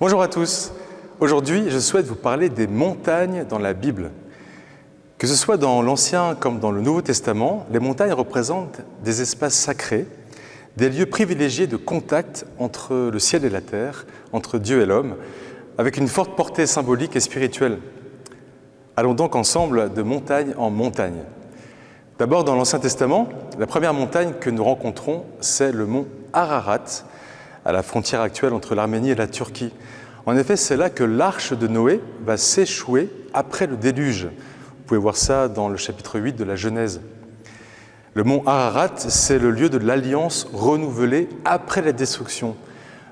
Bonjour à tous. Aujourd'hui, je souhaite vous parler des montagnes dans la Bible. Que ce soit dans l'Ancien comme dans le Nouveau Testament, les montagnes représentent des espaces sacrés, des lieux privilégiés de contact entre le ciel et la terre, entre Dieu et l'homme, avec une forte portée symbolique et spirituelle. Allons donc ensemble de montagne en montagne. D'abord, dans l'Ancien Testament, la première montagne que nous rencontrons, c'est le mont Ararat, à la frontière actuelle entre l'Arménie et la Turquie. En effet, c'est là que l'arche de Noé va s'échouer après le déluge. Vous pouvez voir ça dans le chapitre 8 de la Genèse. Le mont Ararat, c'est le lieu de l'alliance renouvelée après la destruction,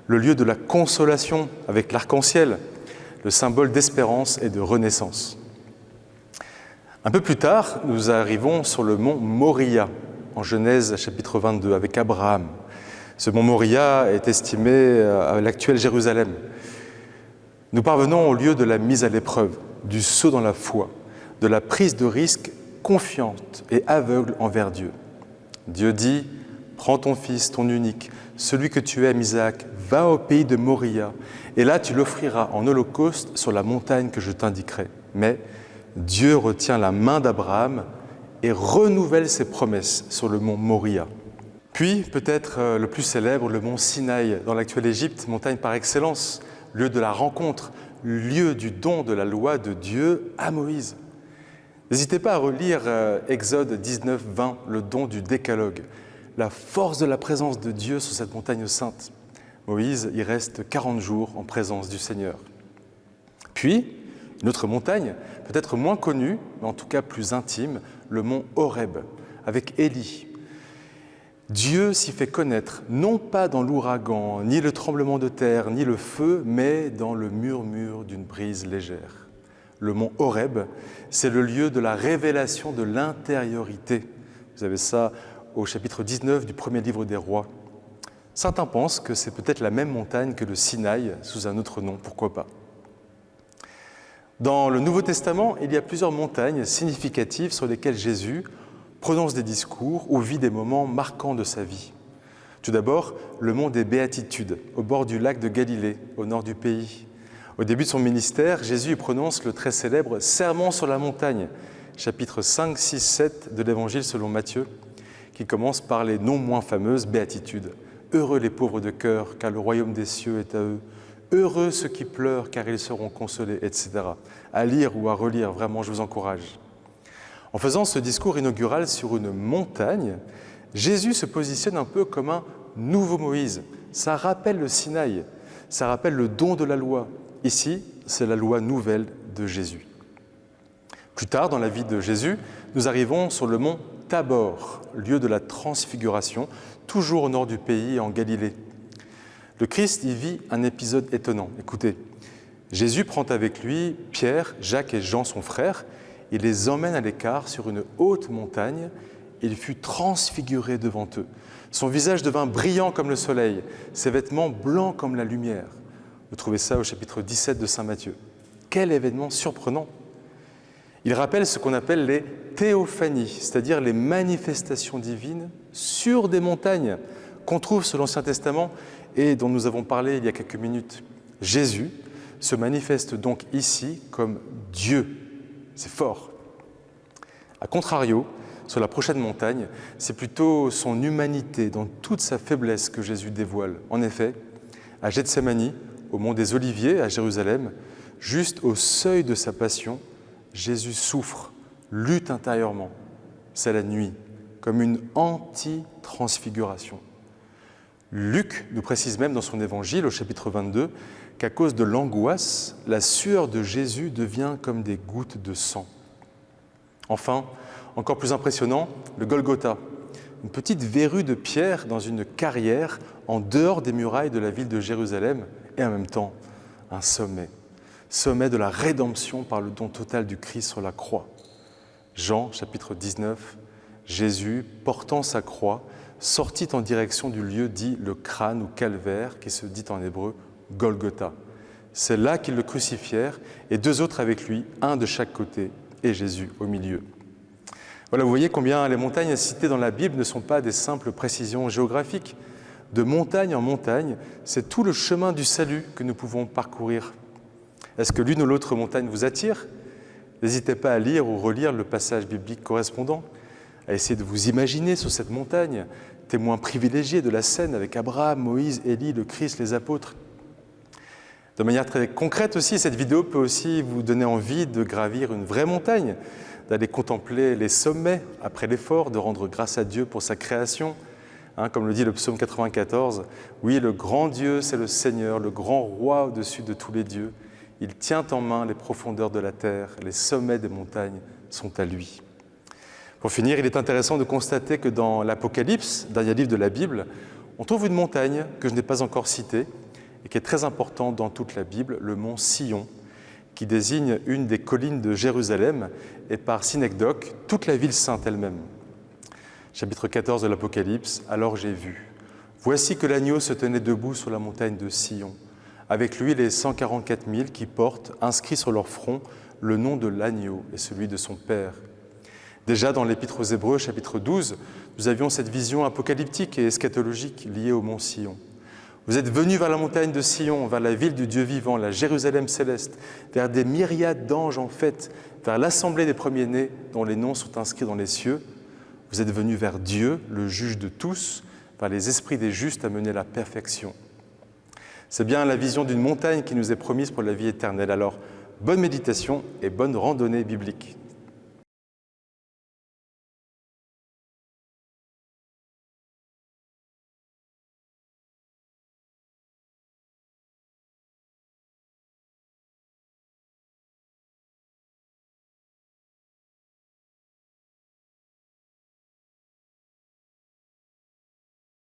le lieu de la consolation avec l'arc-en-ciel, le symbole d'espérance et de renaissance. Un peu plus tard, nous arrivons sur le mont Moria, en Genèse chapitre 22, avec Abraham. Ce mont Moria est estimé à l'actuelle Jérusalem. Nous parvenons au lieu de la mise à l'épreuve, du saut dans la foi, de la prise de risque confiante et aveugle envers Dieu. Dieu dit « Prends ton fils, ton unique, celui que tu aimes, Isaac, va au pays de Moria, et là tu l'offriras en holocauste sur la montagne que je t'indiquerai. » Mais Dieu retient la main d'Abraham et renouvelle ses promesses sur le mont Moria. Puis, peut-être le plus célèbre, le mont Sinaï, dans l'actuelle Égypte, montagne par excellence, lieu de la rencontre, lieu du don de la loi de Dieu à Moïse. N'hésitez pas à relire Exode 19, 20, le don du décalogue, la force de la présence de Dieu sur cette montagne sainte. Moïse y reste 40 jours en présence du Seigneur. Puis, une autre montagne, peut-être moins connue, mais en tout cas plus intime, le mont Horeb, avec Élie. Dieu s'y fait connaître, non pas dans l'ouragan, ni le tremblement de terre, ni le feu, mais dans le murmure d'une brise légère. Le mont Horeb, c'est le lieu de la révélation de l'intériorité. Vous avez ça au chapitre 19 du premier livre des Rois. Certains pensent que c'est peut-être la même montagne que le Sinaï, sous un autre nom, pourquoi pas. Dans le Nouveau Testament, il y a plusieurs montagnes significatives sur lesquelles Jésus prononce des discours ou vit des moments marquants de sa vie. Tout d'abord, le mont des Béatitudes, au bord du lac de Galilée, au nord du pays. Au début de son ministère, Jésus y prononce le très célèbre Sermon sur la montagne, chapitres 5, 6, 7 de l'Évangile selon Matthieu, qui commence par les non moins fameuses Béatitudes. Heureux les pauvres de cœur, car le royaume des cieux est à eux. Heureux ceux qui pleurent, car ils seront consolés, etc. À lire ou à relire, vraiment, je vous encourage. En faisant ce discours inaugural sur une montagne, Jésus se positionne un peu comme un nouveau Moïse. Ça rappelle le Sinaï, ça rappelle le don de la loi. Ici, c'est la loi nouvelle de Jésus. Plus tard, dans la vie de Jésus, nous arrivons sur le mont Tabor, lieu de la transfiguration, toujours au nord du pays, en Galilée. Le Christ y vit un épisode étonnant. Écoutez, Jésus prend avec lui Pierre, Jacques et Jean, son frère. Il les emmène à l'écart sur une haute montagne. Il fut transfiguré devant eux. Son visage devint brillant comme le soleil, ses vêtements blancs comme la lumière. Vous trouvez ça au chapitre 17 de saint Matthieu. Quel événement surprenant! Il rappelle ce qu'on appelle les théophanies, c'est-à-dire les manifestations divines sur des montagnes qu'on trouve sur l'Ancien Testament et dont nous avons parlé il y a quelques minutes. Jésus se manifeste donc ici comme Dieu. C'est fort. A contrario, sur la prochaine montagne, c'est plutôt son humanité dans toute sa faiblesse que Jésus dévoile. En effet, à Gethsémani, au mont des Oliviers, à Jérusalem, juste au seuil de sa passion, Jésus souffre, lutte intérieurement. C'est la nuit, comme une anti-transfiguration. Luc nous précise même dans son évangile, au chapitre 22, qu'à cause de l'angoisse, la sueur de Jésus devient comme des gouttes de sang. Enfin, encore plus impressionnant, le Golgotha, une petite verrue de pierre dans une carrière en dehors des murailles de la ville de Jérusalem et en même temps un sommet de la rédemption par le don total du Christ sur la croix. Jean, chapitre 19, Jésus, portant sa croix, sortit en direction du lieu dit le crâne ou calvaire, qui se dit en hébreu Golgotha. C'est là qu'ils le crucifièrent et deux autres avec lui, un de chaque côté et Jésus au milieu. Voilà, vous voyez combien les montagnes citées dans la Bible ne sont pas des simples précisions géographiques. De montagne en montagne, c'est tout le chemin du salut que nous pouvons parcourir. Est-ce que l'une ou l'autre montagne vous attire? N'hésitez pas à lire ou relire le passage biblique correspondant, à essayer de vous imaginer sur cette montagne, témoin privilégié de la scène avec Abraham, Moïse, Élie, le Christ, les apôtres. De manière très concrète aussi, cette vidéo peut aussi vous donner envie de gravir une vraie montagne, d'aller contempler les sommets après l'effort, de rendre grâce à Dieu pour sa création. Comme le dit le psaume 94, « Oui, le grand Dieu, c'est le Seigneur, le grand roi au-dessus de tous les dieux. Il tient en main les profondeurs de la terre, les sommets des montagnes sont à lui. » Pour finir, il est intéressant de constater que dans l'Apocalypse, dernier livre de la Bible, on trouve une montagne que je n'ai pas encore citée et qui est très importante dans toute la Bible, le mont Sion, qui désigne une des collines de Jérusalem et par synecdoque, toute la ville sainte elle-même. Chapitre 14 de l'Apocalypse, « Alors j'ai vu. Voici que l'agneau se tenait debout sur la montagne de Sion. Avec lui, les 144 000 qui portent, inscrits sur leur front, le nom de l'agneau et celui de son Père. » Déjà dans l'Épître aux Hébreux, chapitre 12, nous avions cette vision apocalyptique et eschatologique liée au mont Sion. Vous êtes venus vers la montagne de Sion, vers la ville du Dieu vivant, la Jérusalem céleste, vers des myriades d'anges en fête, vers l'assemblée des premiers-nés dont les noms sont inscrits dans les cieux. Vous êtes venus vers Dieu, le juge de tous, vers les esprits des justes à mener la perfection. C'est bien la vision d'une montagne qui nous est promise pour la vie éternelle. Alors, bonne méditation et bonne randonnée biblique.